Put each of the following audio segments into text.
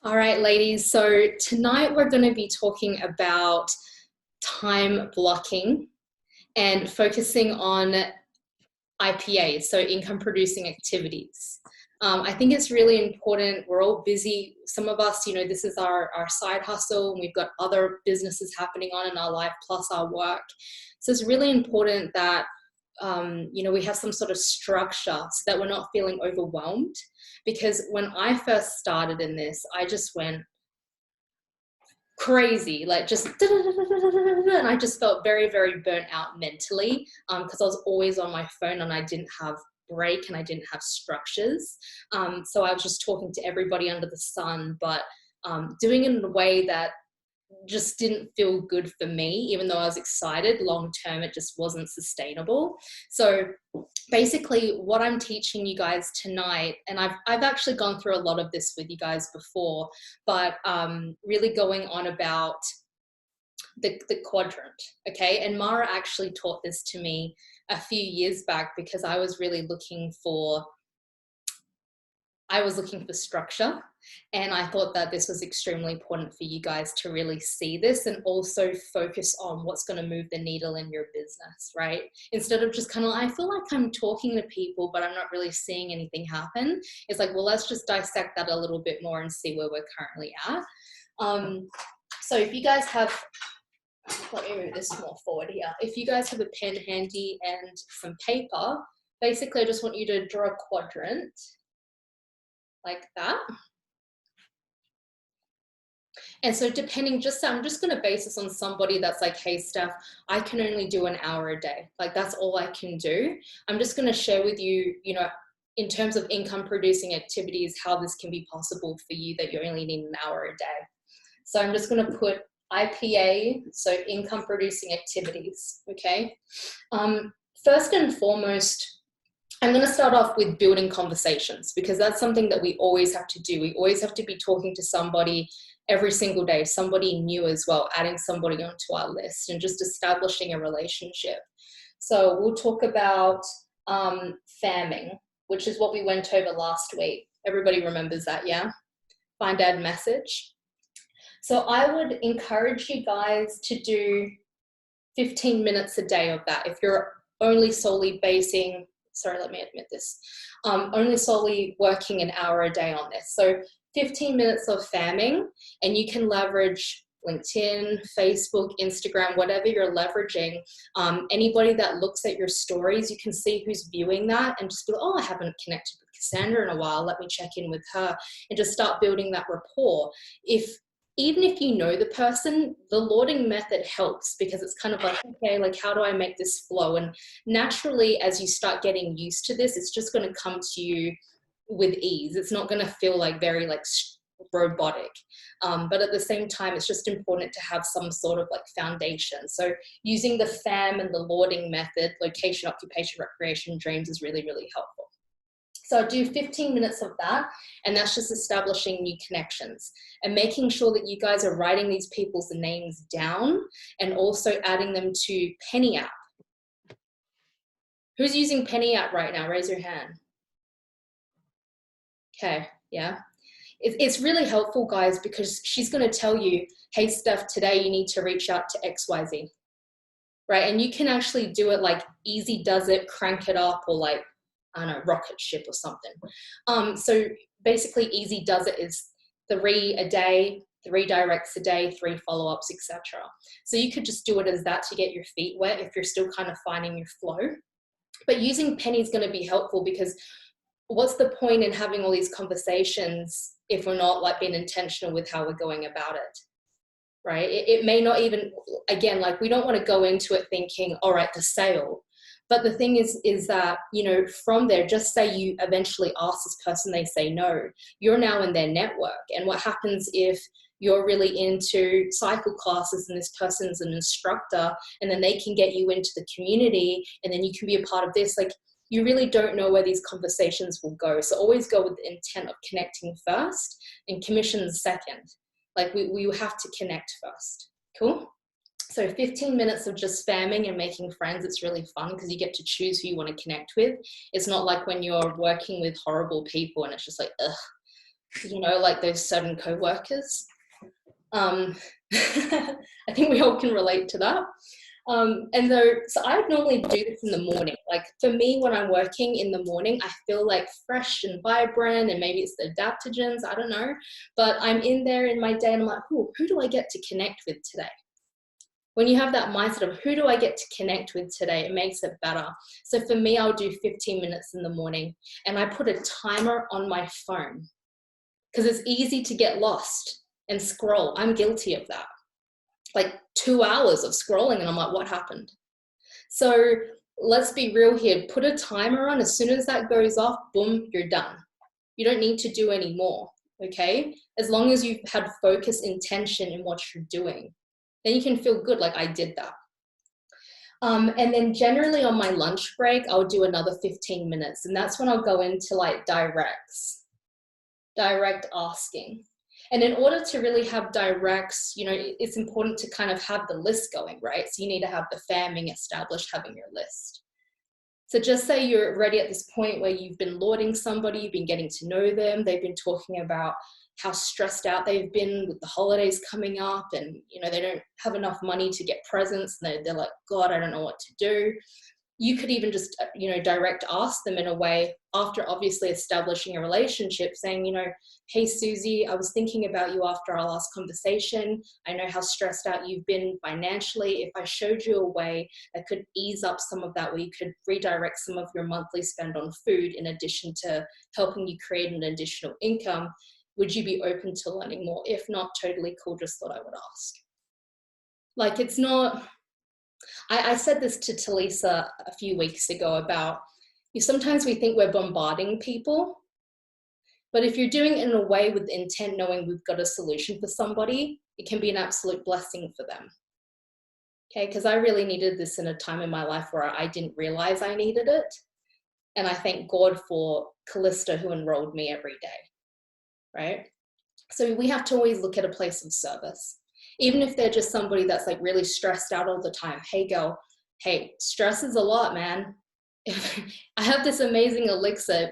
All right, ladies. So tonight we're going to be talking about time blocking and focusing on IPAs, so income producing activities. I think it's really important. We're all busy. Some of us, this is our side hustle, and we've got other businesses happening on in our life plus our work. So it's really important that we have some sort of structure so that we're not feeling overwhelmed. Because when I first started in this, I just went crazy, like just and I just felt very, very burnt out mentally because I was always on my phone and I didn't have break and I didn't have structures. So I was just talking to everybody under the sun, but doing it in a way that just didn't feel good for me. Even though I was excited, long term it just wasn't sustainable. So basically what I'm teaching you guys tonight, and I've actually gone through a lot of this with you guys before, but really going on about the quadrant. Okay, and Mara actually taught this to me a few years back because I was really looking for structure, and I thought that this was extremely important for you guys to really see this and also focus on what's going to move the needle in your business, right? Instead of just kind of, I feel like I'm talking to people, but I'm not really seeing anything happen. It's like, well, let's just dissect that a little bit more and see where we're currently at. So if you guys have, let me move this more forward here. If you guys have a pen handy and some paper, basically I just want you to draw a quadrant like that. And so I'm just going to base this on somebody that's like, hey, Steph, I can only do an hour a day. Like, that's all I can do. I'm just going to share with you, in terms of income producing activities, how this can be possible for you, that you only need an hour a day. So I'm just going to put IPA, so income producing activities. Okay. First and foremost, I'm going to start off with building conversations, because that's something that we always have to do. We always have to be talking to somebody every single day, somebody new as well, adding somebody onto our list and just establishing a relationship. So we'll talk about famming, which is what we went over last week. Everybody remembers that, yeah? Find, add, message. So I would encourage you guys to do 15 minutes a day of that. If you're only solely only solely working an hour a day on this. So 15 minutes of famming, and you can leverage LinkedIn, Facebook, Instagram, whatever you're leveraging. Anybody that looks at your stories, you can see who's viewing that and just be like, oh, I haven't connected with Cassandra in a while. Let me check in with her, and just start building that rapport. Even if you know the person, the lauding method helps, because it's kind of like, okay, like, how do I make this flow? And naturally, as you start getting used to this, it's just going to come to you with ease. It's not going to feel like very like robotic. But at the same time, it's just important to have some sort of like foundation. So using the FAM and the lauding method, location, occupation, recreation, dreams, is really, really helpful. So I do 15 minutes of that, and that's just establishing new connections and making sure that you guys are writing these people's names down and also adding them to Penny app. Who's using Penny app right now? Raise your hand. Okay, yeah. It's really helpful, guys, because she's going to tell you, hey, Steph, today you need to reach out to XYZ, right? And you can actually do it like easy does it, crank it up, or like, I don't know, rocket ship or something. So basically easy does it is 3 a day, 3 directs a day, 3 follow-ups, etc. So you could just do it as that to get your feet wet if you're still kind of finding your flow. But using Penny is going to be helpful, because what's the point in having all these conversations if we're not like being intentional with how we're going about it? Right? It may not even, again, like, we don't want to go into it thinking, all right, the sale. But the thing is that, from there, just say you eventually ask this person, they say no, you're now in their network. And what happens if you're really into cycle classes and this person's an instructor, and then they can get you into the community, and then you can be a part of this? Like, you really don't know where these conversations will go. So always go with the intent of connecting first and commissions second. Like, we have to connect first. Cool? So 15 minutes of just spamming and making friends. It's really fun because you get to choose who you want to connect with. It's not like when you're working with horrible people and it's just like, ugh, you know, like those certain co-workers. I think we all can relate to that. And so I normally do this in the morning. Like for me, when I'm working in the morning, I feel like fresh and vibrant, and maybe it's the adaptogens, I don't know. But I'm in there in my day and I'm like, who do I get to connect with today? When you have that mindset of who do I get to connect with today, it makes it better. So for me, I'll do 15 minutes in the morning, and I put a timer on my phone because it's easy to get lost and scroll. I'm guilty of that. Like 2 hours of scrolling, and I'm like, what happened? So let's be real here. Put a timer on. As soon as that goes off, boom, you're done. You don't need to do any more, okay? As long as you've had focus, intention in what you're doing, then you can feel good, like I did that. And then generally on my lunch break, I'll do another 15 minutes. And that's when I'll go into like direct asking. And in order to really have directs, you know, it's important to kind of have the list going, right? So you need to have the FAMing established, having your list. So just say you're already at this point where you've been lauding somebody, you've been getting to know them, they've been talking about how stressed out they've been with the holidays coming up, and you know they don't have enough money to get presents, and they're like, God, I don't know what to do. You could even just, you know, direct ask them in a way after obviously establishing a relationship, saying, you know, hey, Susie, I was thinking about you after our last conversation. I know how stressed out you've been financially. If I showed you a way that could ease up some of that, where you could redirect some of your monthly spend on food in addition to helping you create an additional income, would you be open to learning more? If not, totally cool. Just thought I would ask. Like, it's not... I said this to Talisa a few weeks ago about, sometimes we think we're bombarding people, but if you're doing it in a way with intent, knowing we've got a solution for somebody, it can be an absolute blessing for them. Okay, because I really needed this in a time in my life where I didn't realize I needed it. And I thank God for Callista, who enrolled me every day, right? So we have to always look at a place of service. Even if they're just somebody that's like really stressed out all the time. Hey girl, hey, stress is a lot, man. I have this amazing elixir.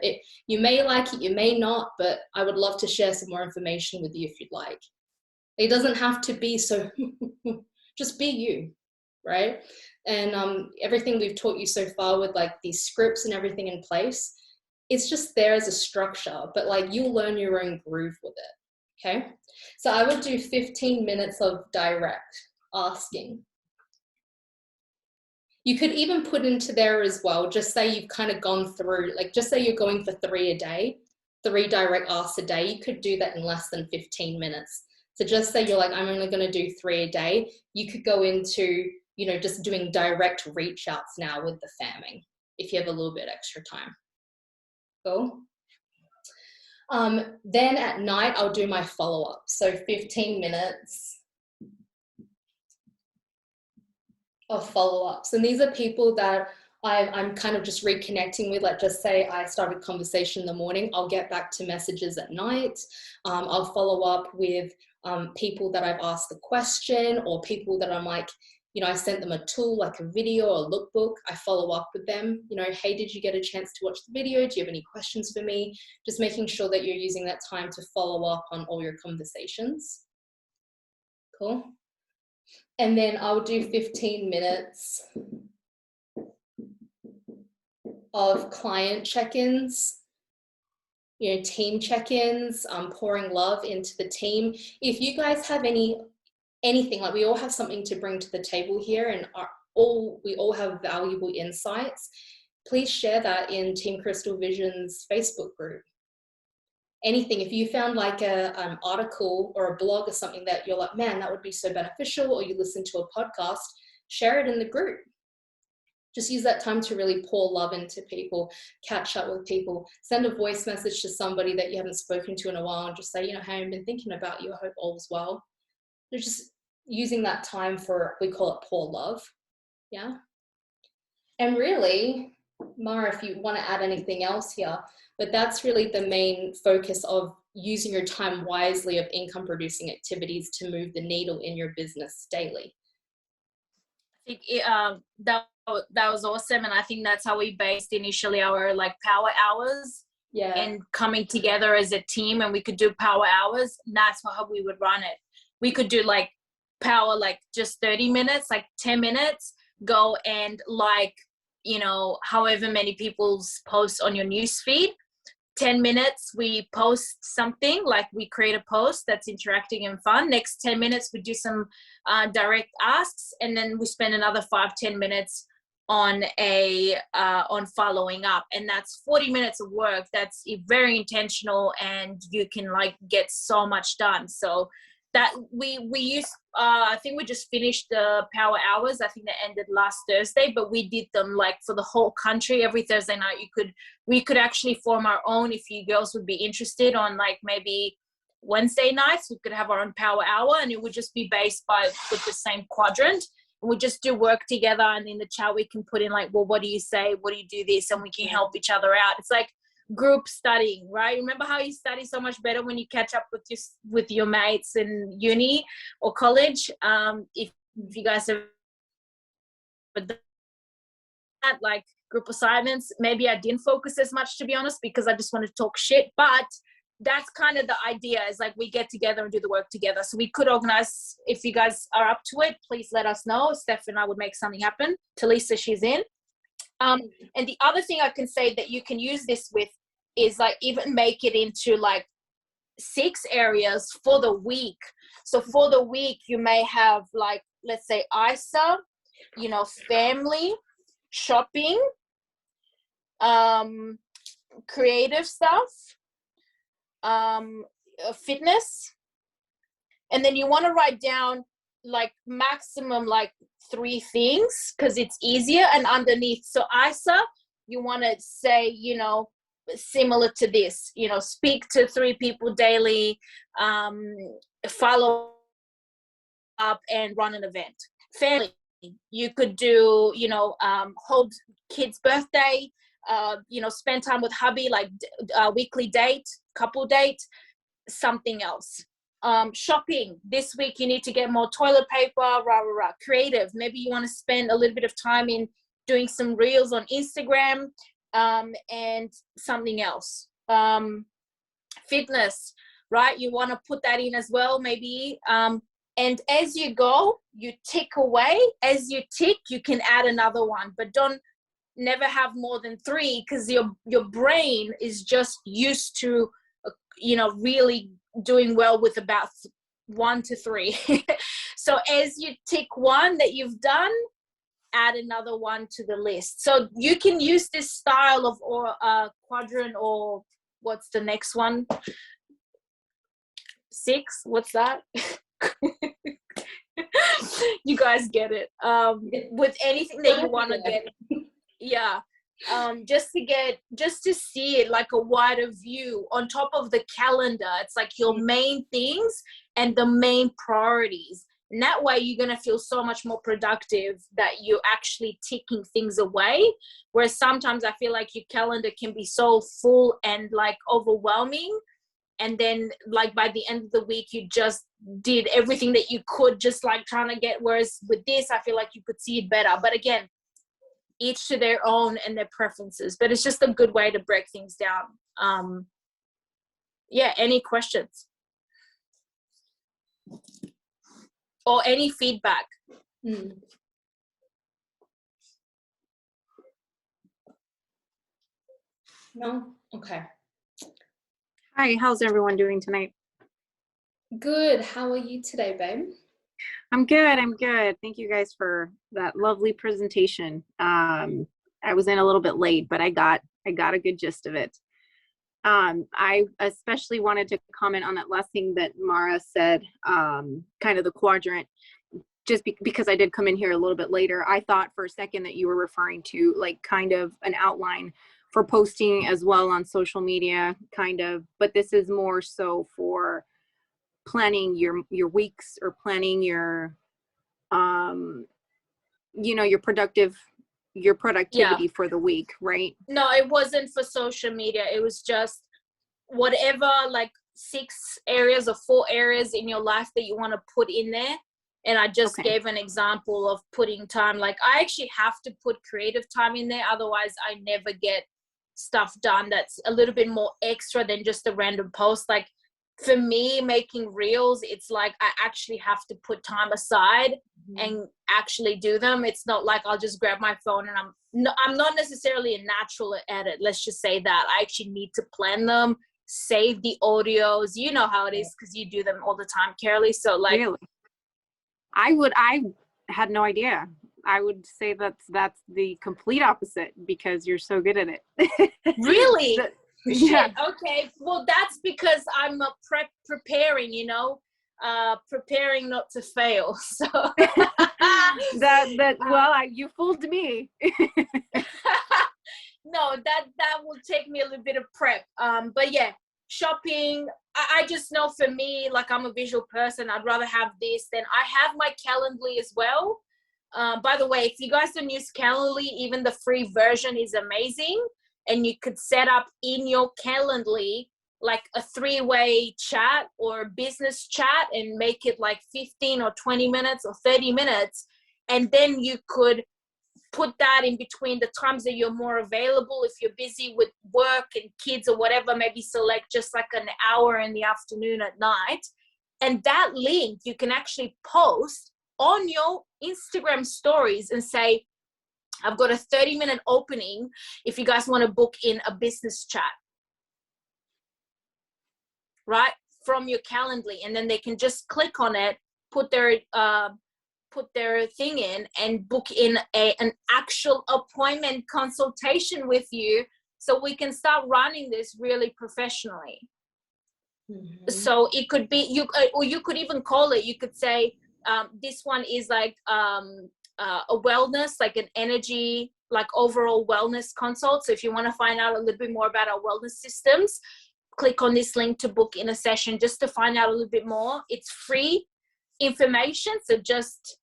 You may like it, you may not, but I would love to share some more information with you if you'd like. It doesn't have to be so, just be you, right? And everything we've taught you so far with like these scripts and everything in place, it's just there as a structure, but like you'll learn your own groove with it. Okay, so I would do 15 minutes of direct asking. You could even put into there as well, just say you've kind of gone through, like just say you're going for 3 a day, 3 direct asks a day, you could do that in less than 15 minutes. So just say you're like, I'm only going to do 3 a day. You could go into, you know, just doing direct reach outs now with the FAMing, if you have a little bit extra time. Cool. Then at night, I'll do my follow-up. So 15 minutes of follow-ups. And these are people that I'm kind of just reconnecting with. Like just say I started conversation in the morning, I'll get back to messages at night. I'll follow up with people that I've asked the question, or people that I'm like, you know, I sent them a tool like a video or a lookbook. I follow up with them, you know, hey, did you get a chance to watch the video? Do you have any questions for me? Just making sure that you're using that time to follow up on all your conversations. Cool. And then I'll do 15 minutes of client check-ins, you know, team check-ins, pouring love into the team. If you guys have anything, like we all have something to bring to the table here, and we all have valuable insights, please share that in Team Crystal Vision's Facebook group. Anything, if you found like an article or a blog or something that you're like, man, that would be so beneficial, or you listen to a podcast, share it in the group. Just use that time to really pour love into people, catch up with people, send a voice message to somebody that you haven't spoken to in a while and just say, you know, hey, I've been thinking about you, I hope all's well. They're just using that time for, we call it pour love. Yeah. And really, Mara, if you want to add anything else here, but that's really the main focus of using your time wisely of income producing activities to move the needle in your business daily. I think that was awesome. And I think that's how we based initially our like power hours Yeah. and coming together as a team, and we could do power hours. That's how we would run it. We could do like power, like just 30 minutes, like 10 minutes, go and like, you know, however many people's posts on your news feed. 10 minutes we post something, like we create a post that's interacting and fun. Next 10 minutes we do some direct asks, and then we spend another 5-10 minutes on on following up, and that's 40 minutes of work. That's very intentional, and you can like get so much done. So that we use I think we just finished the power hours. I think they ended last Thursday, but we did them like for the whole country every Thursday night. We could actually form our own if you girls would be interested. On like maybe Wednesday nights we could have our own power hour, and it would just be based with the same quadrant, and we just do work together. And in the chat we can put in like, well, what do you say, what do you do this, and we can help each other out. It's like group studying, right? Remember how you study so much better when you catch up with your mates in uni or college? If you guys have that, like group assignments, maybe I didn't focus as much, to be honest, because I just wanted to talk shit. But that's kind of the idea, is like we get together and do the work together. So we could organize, if you guys are up to it, please let us know. Steph and I would make something happen. Talisa, she's in. And the other thing I can say that you can use this with is like even make it into like 6 areas for the week. So for the week you may have like, let's say ISA, you know, family, shopping, creative stuff, fitness, and then you want to write down like maximum like 3 things because it's easier. And underneath, so ISA, you want to say, you know, similar to this, you know, speak to 3 people daily, follow up and run an event. Family, you could do, you know, hold kids' birthday, you know, spend time with hubby, like weekly date, couple date, something else. Shopping, this week you need to get more toilet paper, rah, rah, rah. Creative, maybe you want to spend a little bit of time in doing some reels on Instagram, and something else. Fitness, right? You want to put that in as well, maybe. And as you go, you tick away. As you tick, you can add another one, but don't never have more than 3, because your brain is just used to, you know, really doing well with about 1 to 3. So as you tick one that you've done, add another one to the list. So you can use this style of or quadrant, or what's the next one? 6, what's that? You guys get it. With anything that you want to get, yeah. Just to see it like a wider view on top of the calendar. It's like your main things and the main priorities. And that way you're going to feel so much more productive that you're actually ticking things away. Whereas sometimes I feel like your calendar can be so full and like overwhelming. And then like by the end of the week, you just did everything that you could, just like trying to get, whereas with this, I feel like you could see it better. But again, each to their own and their preferences, but it's just a good way to break things down. Yeah, any questions or any feedback? No? Okay. Hi, how's everyone doing tonight? Good. How are you today, babe? I'm good. Thank you guys for that lovely presentation. I was in a little bit late, but I got a good gist of it. I especially wanted to comment on that last thing that Mara said, kind of the quadrant, just because I did come in here a little bit later. I thought for a second that you were referring to like kind of an outline for posting as well on social media, kind of, but this is more so for planning your weeks, or planning your you know, your productivity for the week, right? No, it wasn't for social media. It was just whatever, like 6 areas or 4 areas in your life that you want to put in there. And I just gave an example of putting time. Like I actually have to put creative time in there, otherwise I never get stuff done that's a little bit more extra than just a random post. Like for me, making reels, it's like I actually have to put time aside and actually do them. It's not like I'll just grab my phone and I'm not necessarily a natural at it. Let's just say that. I actually need to plan them, save the audios. You know how it is because you do them all the time, Carolee. So like, really? I had no idea. I would say that's the complete opposite because you're so good at it. Really? Yeah. Shit, okay. Well, that's because I'm preparing, you know, preparing not to fail. So you fooled me. No, that will take me a little bit of prep. But yeah, shopping, I just know for me, like I'm a visual person, I'd rather have this than I have my Calendly as well. By the way, if you guys don't use Calendly, even the free version is amazing. And you could set up in your Calendly like a 3-way chat or business chat and make it like 15 or 20 minutes or 30 minutes. And then you could put that in between the times that you're more available. If you're busy with work and kids or whatever, maybe select just like an hour in the afternoon at night. And that link you can actually post on your Instagram stories and say, I've got a 30-minute opening if you guys want to book in a business chat, right, from your Calendly. And then they can just click on it, put their thing in and book in an actual appointment consultation with you so we can start running this really professionally. So it could be, or you could even call it, you could say, this one is like a wellness, like an energy, like overall wellness consult. So if you want to find out a little bit more about our wellness systems, click on this link to book in a session just to find out a little bit more. It's free information, so just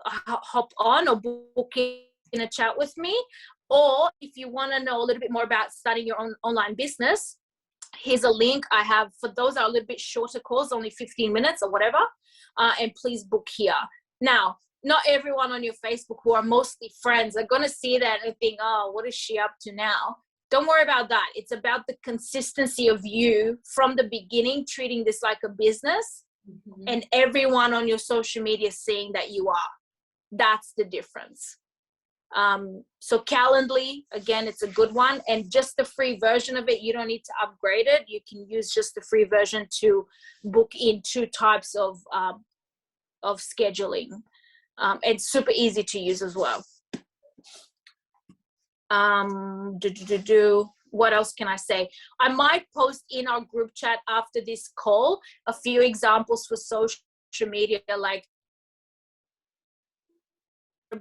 hop on or book in a chat with me. Or if you want to know a little bit more about starting your own online business, here's a link I have for those that are a little bit shorter calls, only 15 minutes or whatever, and please book here. Now, not everyone on your Facebook who are mostly friends are going to see that and think, oh, what is she up to now? Don't worry about that. It's about the consistency of you from the beginning, treating this like a business, and everyone on your social media seeing that you are. That's the difference. So Calendly, again, it's a good one. And just the free version of it, you don't need to upgrade it. You can use just the free version to book in 2 types of scheduling. It's super easy to use as well. What else can I say? I might post in our group chat after this call a few examples for social media, like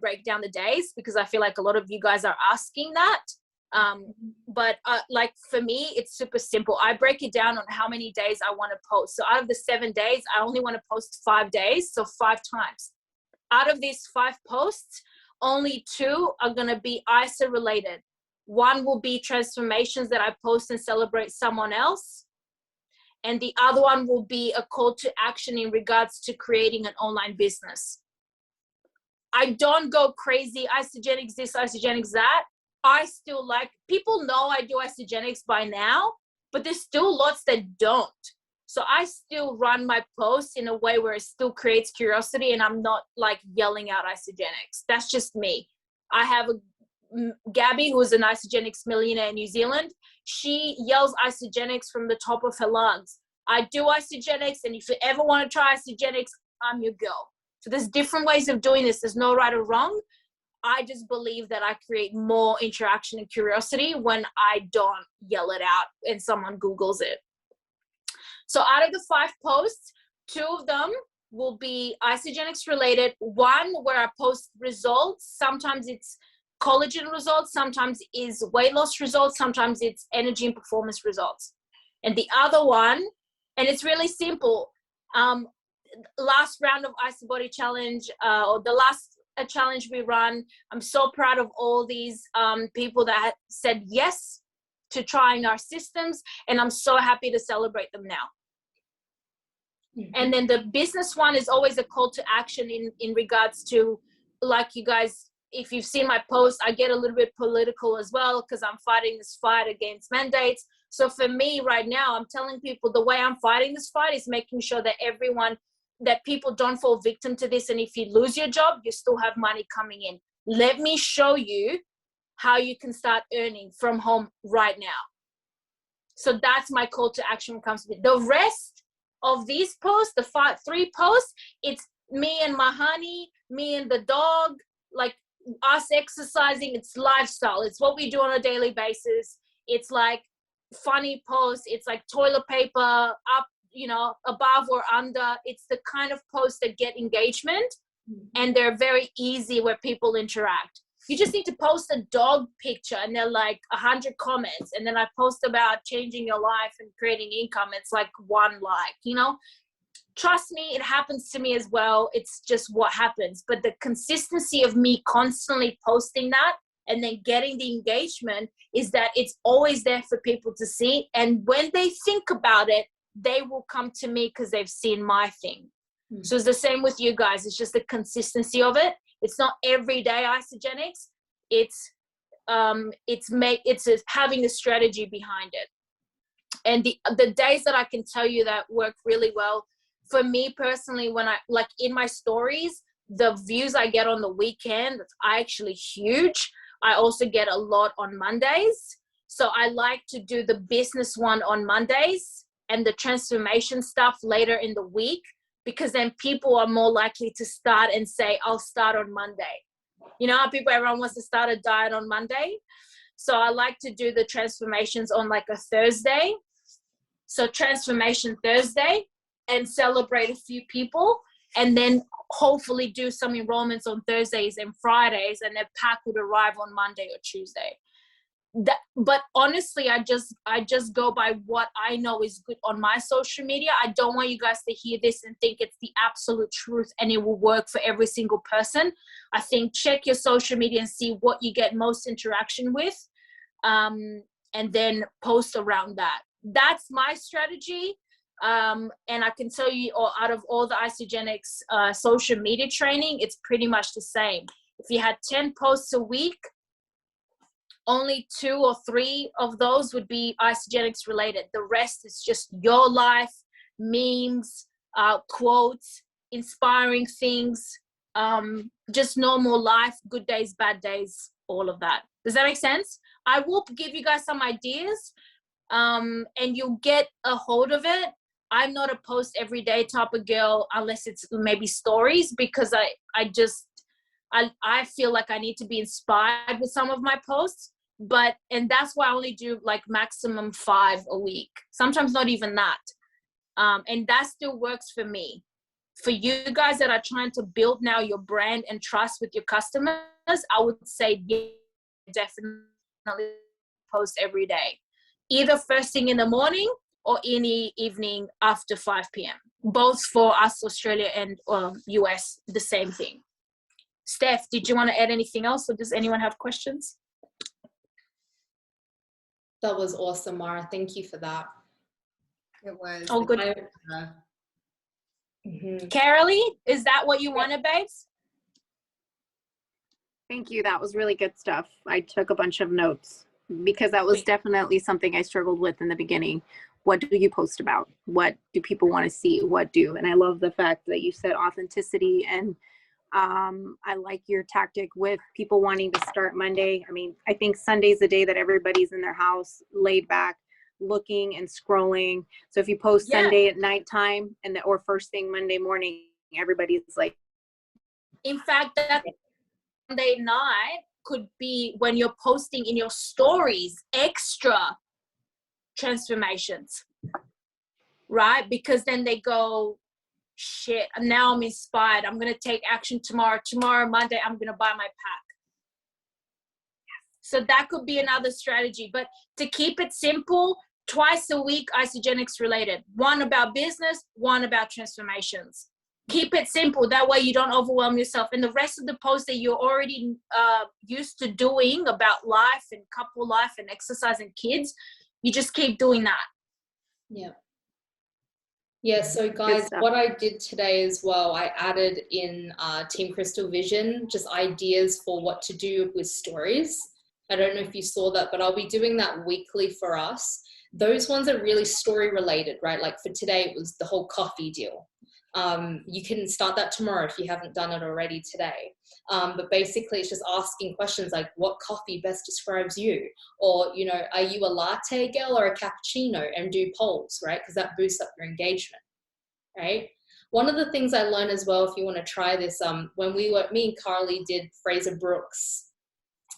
break down the days, because I feel like a lot of you guys are asking that. But like for me, it's super simple. I break it down on how many days I want to post. So out of the 7 days, I only want to post 5 days, so 5 times. Out of these 5 posts, only 2 are going to be ISA related. 1 will be transformations that I post and celebrate someone else. And the other one will be a call to action in regards to creating an online business. I don't go crazy, isogenics this, isogenics that. I still like, people know I do isogenics by now, but there's still lots that don't. So I still run my posts in a way where it still creates curiosity and I'm not like yelling out isogenics. That's just me. I have Gabby, who is an isogenics millionaire in New Zealand. She yells isogenics from the top of her lungs. I do isogenics, and if you ever want to try isogenics, I'm your girl. So there's different ways of doing this. There's no right or wrong. I just believe that I create more interaction and curiosity when I don't yell it out and someone Googles it. So out of the 5 posts, 2 of them will be isogenics related. 1 where I post results. Sometimes it's collagen results. Sometimes is weight loss results. Sometimes it's energy and performance results. And the other one, and it's really simple. Last round of ISO Body Challenge, or the last challenge we run, I'm so proud of all these people that said yes to trying our systems, and I'm so happy to celebrate them now. And then the business one is always a call to action in regards to, like you guys if you've seen my post, I get a little bit political as well because I'm fighting this fight against mandates. So for me right now, I'm telling people the way I'm fighting this fight is making sure that that people don't fall victim to this. And if you lose your job, you still have money coming in. Let me show you how you can start earning from home right now. So that's my call to action when it comes to it. The rest of these posts, the 3 posts, it's me and my honey, me and the dog, like us exercising. It's lifestyle. It's what we do on a daily basis. It's like funny posts. It's like toilet paper up, above or under. It's the kind of posts that get engagement, and they're very easy where people interact. You just need to post a dog picture and they're like 100 comments. And then I post about changing your life and creating income. It's like 1 like, Trust me, it happens to me as well. It's just what happens. But the consistency of me constantly posting that and then getting the engagement is that it's always there for people to see. And when they think about it, they will come to me because they've seen my thing. Mm-hmm. So it's the same with you guys. It's just the consistency of it. It's not everyday isogenics. It's having a strategy behind it. And the days that I can tell you that work really well for me personally, when I like in my stories, the views I get on the weekend, that's actually huge. I also get a lot on Mondays. So I like to do the business one on Mondays and the transformation stuff later in the week, because then people are more likely to start and say, I'll start on Monday. Everyone wants to start a diet on Monday. So I like to do the transformations on like a Thursday. So transformation Thursday, and celebrate a few people, and then hopefully do some enrollments on Thursdays and Fridays, and their pack would arrive on Monday or Tuesday. But honestly, I just go by what I know is good on my social media. I don't want you guys to hear this and think it's the absolute truth and it will work for every single person. I think check your social media and see what you get most interaction with, and then post around that. That's my strategy. And I can tell you, out of all the Isogenics social media training, it's pretty much the same. If you had 10 posts a week, only 2 or 3 of those would be Isogenics related. The rest is just your life, memes, quotes, inspiring things, just normal life, good days, bad days, all of that. Does that make sense? I will give you guys some ideas, and you'll get a hold of it. I'm not a post every day type of girl unless it's maybe stories, because I feel like I need to be inspired with some of my posts, and that's why I only do like maximum 5 a week, sometimes not even that. And that still works for me. For you guys that are trying to build now your brand and trust with your customers, I would say definitely post every day, either first thing in the morning or any evening after 5 p.m. Both for us, Australia and US, the same thing. Steph, did you want to add anything else, or does anyone have questions? That was awesome, Mara. Thank you for that. It was. Oh, good. Carolee, is that what you wanted, babes? Thank you. That was really good stuff. I took a bunch of notes because that was definitely something I struggled with in the beginning. What do you post about? What do people want to see? And I love the fact that you said authenticity, and I like your tactic with people wanting to start Monday. I mean, I think Sunday's the day that everybody's in their house, laid back, looking and scrolling. So if you post Sunday at nighttime or first thing Monday morning, everybody's like. In fact, that Monday night could be when you're posting in your stories extra transformations, right? Because then they go, shit, now I'm inspired, I'm gonna take action tomorrow, Monday, I'm gonna buy my pack. So that could be another strategy. But to keep it simple, twice a week isogenics related, 1 about business, 1 about transformations. Keep it simple, that way you don't overwhelm yourself. And the rest of the posts that you're already used to doing about life and couple life and exercise and kids, you just keep doing that. Yeah. Yeah, so Good guys, stuff. what I did today as well, I added in Team Crystal Vision, just ideas for what to do with stories. I don't know if you saw that, but I'll be doing that weekly for us. Those ones are really story related, right? Like for today, it was the whole coffee deal. You can start that tomorrow if you haven't done it already today. But basically, it's just asking questions like, what coffee best describes you? Or, you know, are you a latte girl or a cappuccino? And do polls, right? Because that boosts up your engagement, right? One of the things I learned as well, if you want to try this, when me and Carly did Fraser Brooks,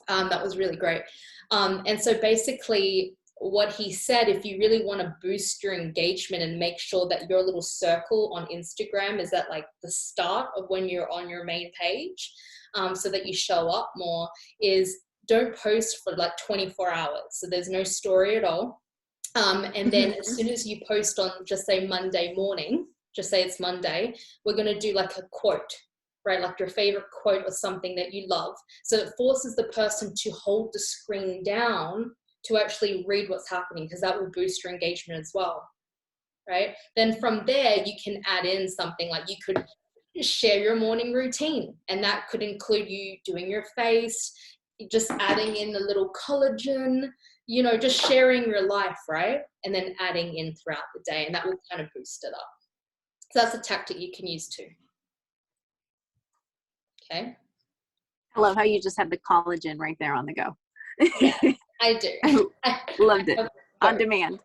that was really great. And so basically, what he said, if you really want to boost your engagement and make sure that your little circle on Instagram is at like the start of when you're on your main page, so that you show up more, is don't post for like 24 hours. So there's no story at all. And then as soon as you post on, just say Monday morning, just say it's Monday, we're going to do like a quote, right? Like your favorite quote or something that you love. So it forces the person to hold the screen down to actually read what's happening, because that will boost your engagement as well, right? Then from there, you can add in something like you could share your morning routine, and that could include you doing your face, just adding in a little collagen, you know, just sharing your life, right? And then adding in throughout the day, and that will kind of boost it up. So that's a tactic you can use too. Okay. I love how you just have the collagen right there on the go. Yeah, I do. Loved it. On demand.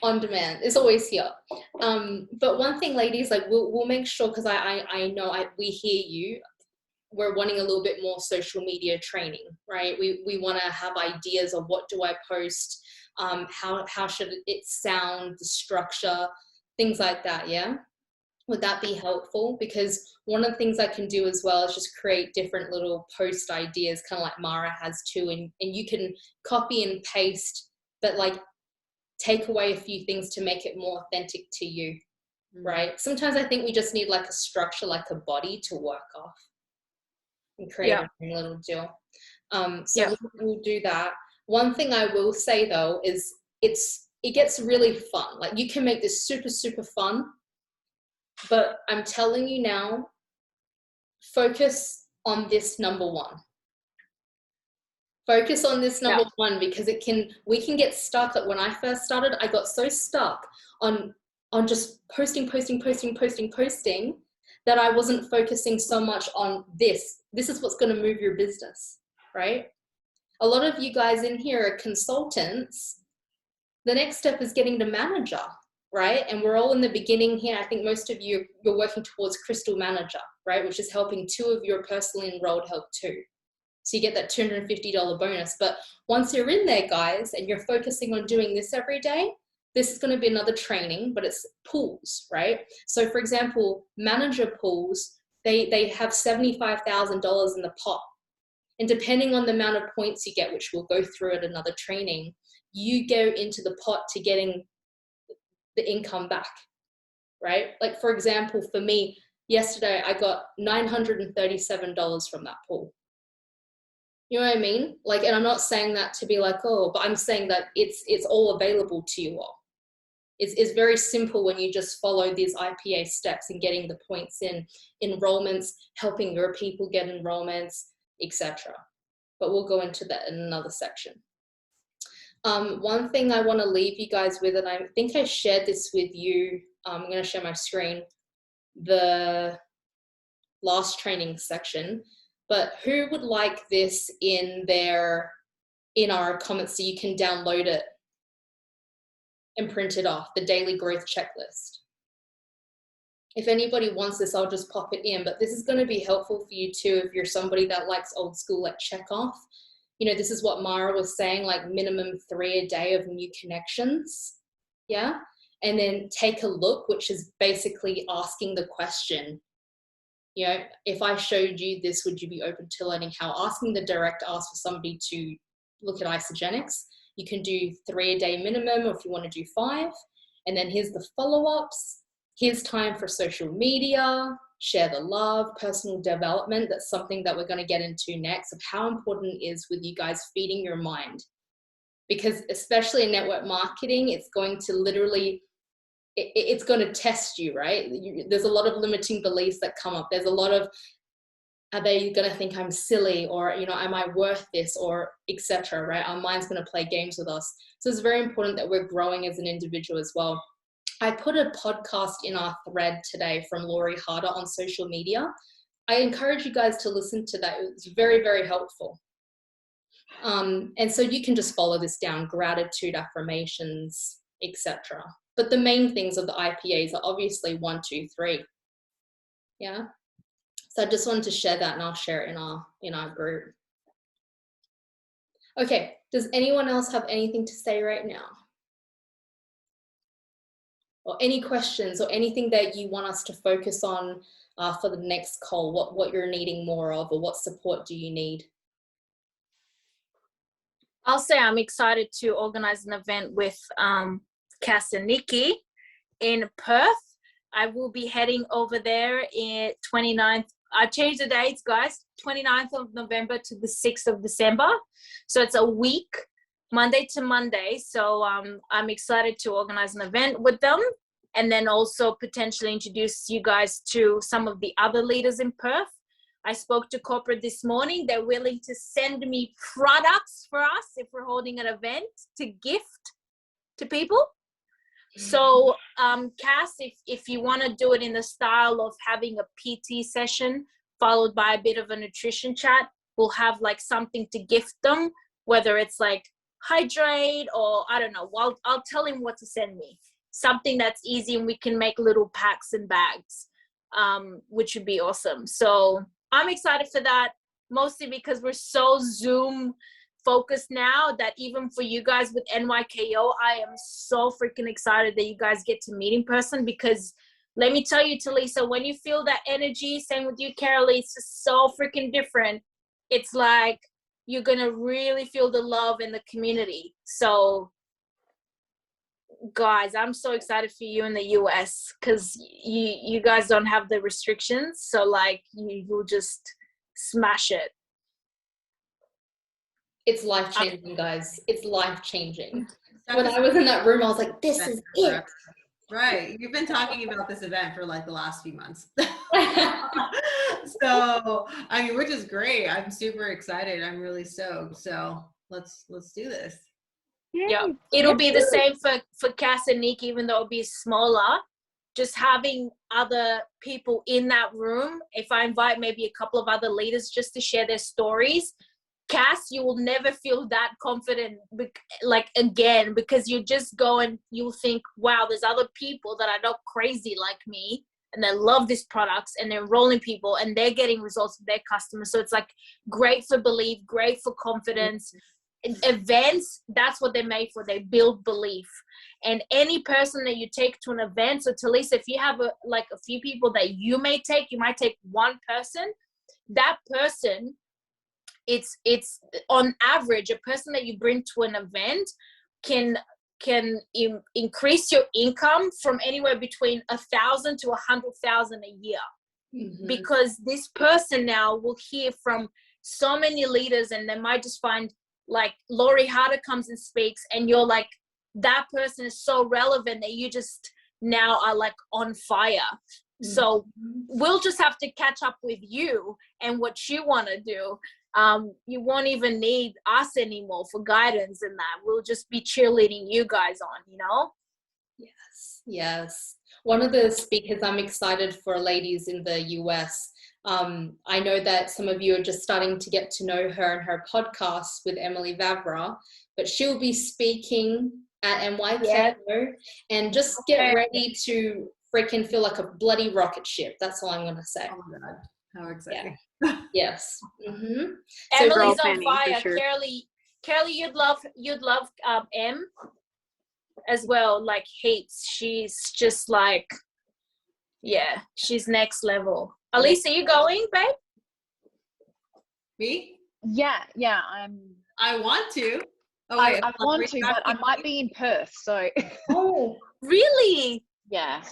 On demand. It's always here. But one thing, ladies, like we'll make sure, because I know we hear you. We're wanting a little bit more social media training, right? We want to have ideas of what do I post, how should it sound, the structure, things like that. Yeah. Would that be helpful? Because one of the things I can do as well is just create different little post ideas, kind of like Mara has too, and you can copy and paste, but like take away a few things to make it more authentic to you, right? Sometimes I think we just need like a structure, like a body to work off and create a little deal. So we'll do that. One thing I will say though is it gets really fun. Like you can make this super, super fun, but I'm telling you now, focus on this number one. Focus on this number one, because we can get stuck. Like when I first started, I got so stuck on just posting that I wasn't focusing so much on this. This is what's going to move your business, right? A lot of you guys in here are consultants. The next step is getting to manager, right? And we're all in the beginning here. I think most of you, you're working towards Crystal Manager, right? Which is helping 2 of your personally enrolled help 2. So you get that $250 bonus. But once you're in there, guys, and you're focusing on doing this every day, this is going to be another training, but it's pools, right? So for example, manager pools, they have $75,000 in the pot. And depending on the amount of points you get, which we'll go through at another training, you go into the pot to getting the income back, right? Like for example, for me, yesterday I got $937 from that pool. You know what I mean? Like, and I'm not saying that to be like, oh, but I'm saying that it's all available to you all. It's very simple when you just follow these IPA steps and getting the points in, enrollments, helping your people get enrollments, etc. But we'll go into that in another section. One thing I want to leave you guys with, and I think I shared this with you, I'm going to share my screen, the last training section, but who would like this in our comments so you can download it and print it off, the daily growth checklist? If anybody wants this, I'll just pop it in, but this is going to be helpful for you too if you're somebody that likes old school, like check off. You know, this is what Mara was saying, like minimum 3 a day of new connections. Yeah. And then take a look, which is basically asking the question, you know, if I showed you this, would you be open to learning how? Asking the direct ask for somebody to look at isogenics. You can do 3 a day minimum, or if you want to do 5. And then here's the follow-ups. Here's time for social media, share the love, personal development. That's something that we're going to get into next, of how important it is with you guys feeding your mind. Because especially in network marketing, it's going to literally it's going to test you, right? There's a lot of limiting beliefs that come up. There's a lot of, are they going to think I'm silly, or, you know, am I worth this, or etc., right? Our mind's going to play games with us. So it's very important that we're growing as an individual as well. I put a podcast in our thread today from Lori Harder on social media. I encourage you guys to listen to that. It's very, very helpful. And so you can just follow this down: gratitude, affirmations, etc. But the main things of the IPAs are obviously 1, 2, 3. Yeah. So I just wanted to share that, and I'll share it in our group. Okay. Does anyone else have anything to say right now? Or any questions, or anything that you want us to focus on for the next call? What you're needing more of, or what support do you need? I'll say I'm excited to organize an event with Cass and Nikki in Perth. I will be heading over there in 29th. I changed the dates, guys. 29th of November to the 6th of December. So it's a week, Monday to Monday. So I'm excited to organize an event with them, and then also potentially introduce you guys to some of the other leaders in Perth. I spoke to corporate this morning. They're willing to send me products for us if we're holding an event to gift to people. So Cass, if you want to do it in the style of having a PT session followed by a bit of a nutrition chat, we'll have like something to gift them, whether it's like hydrate, or I don't know. I'll tell him what to send me. Something that's easy, and we can make little packs and bags, which would be awesome. So I'm excited for that, mostly because we're so Zoom focused now that even for you guys with NYKO, I am so freaking excited that you guys get to meet in person, because let me tell you, Talisa, when you feel that energy, same with you, Carolee, it's just so freaking different. It's like you're going to really feel the love in the community. So guys, I'm so excited for you in the US, because you guys don't have the restrictions. So like you'll just smash it. It's life-changing, guys. It's life-changing. When I was in that room, I was like, this is it. Right. You've been talking about this event for like the last few months. So, I mean, which is great. I'm super excited. I'm really stoked. So let's do this. Yeah, it'll be the same for Cass and Nick, even though it'll be smaller. Just having other people in that room. If I invite maybe a couple of other leaders just to share their stories, Cass, you will never feel that confident like again, because you just go and you'll think, wow, there's other people that are not crazy like me, and they love these products, and they're enrolling people, and they're getting results with their customers. So it's like great for belief, great for confidence. Events, that's what they're made for. They build belief. And any person that you take to an event, so Talisa, if you have a few people that you might take one person. That person, it's on average, a person that you bring to an event can increase your income from anywhere between 1,000 to 100,000 a year. Mm-hmm. Because this person now will hear from so many leaders, and they might just find like Lori Harder comes and speaks, and you're like, that person is so relevant that you just now are like on fire. Mm-hmm. So we'll just have to catch up with you and what you want to do. You won't even need us anymore for guidance in that. We'll just be cheerleading you guys on, you know? Yes. One of the speakers I'm excited for, ladies in the US, I know that some of you are just starting to get to know her and her podcast with Emily Vavra, but she'll be speaking at NYKO, and just get ready to freaking feel like a bloody rocket ship. That's all I'm going to say. Oh my God. How exciting. Yeah. Yes. Mm-hmm. Emily's on fire. Sure. Carolee, you'd love Em as well, like heaps. She's just like, yeah, she's next level. Elise, are you going, babe? Me? Yeah, I want to. Oh, wait, I want to, but I might be in Perth, so. Oh, really? Yeah.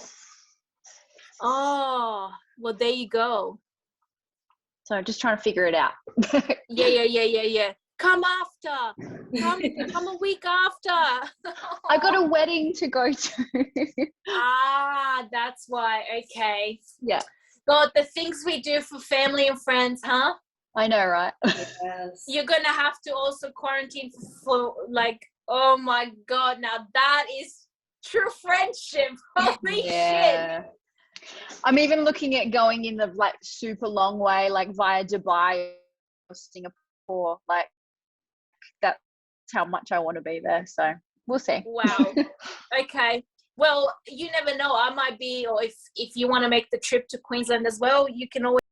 Oh, well, there you go. So just trying to figure it out. Yeah. come after, come a week after. I got a wedding to go to. Ah, that's why. Okay. Yeah, God, the things we do for family and friends, huh? I know, right? Yes. You're gonna have to also quarantine for like, oh my God, now that is true friendship. Holy shit. Yeah. I'm even looking at going in the like super long way, like via Dubai or Singapore. Like that's how much I want to be there. So we'll see. Wow. Okay. Well, you never know. I might be, or if you want to make the trip to Queensland as well, you can always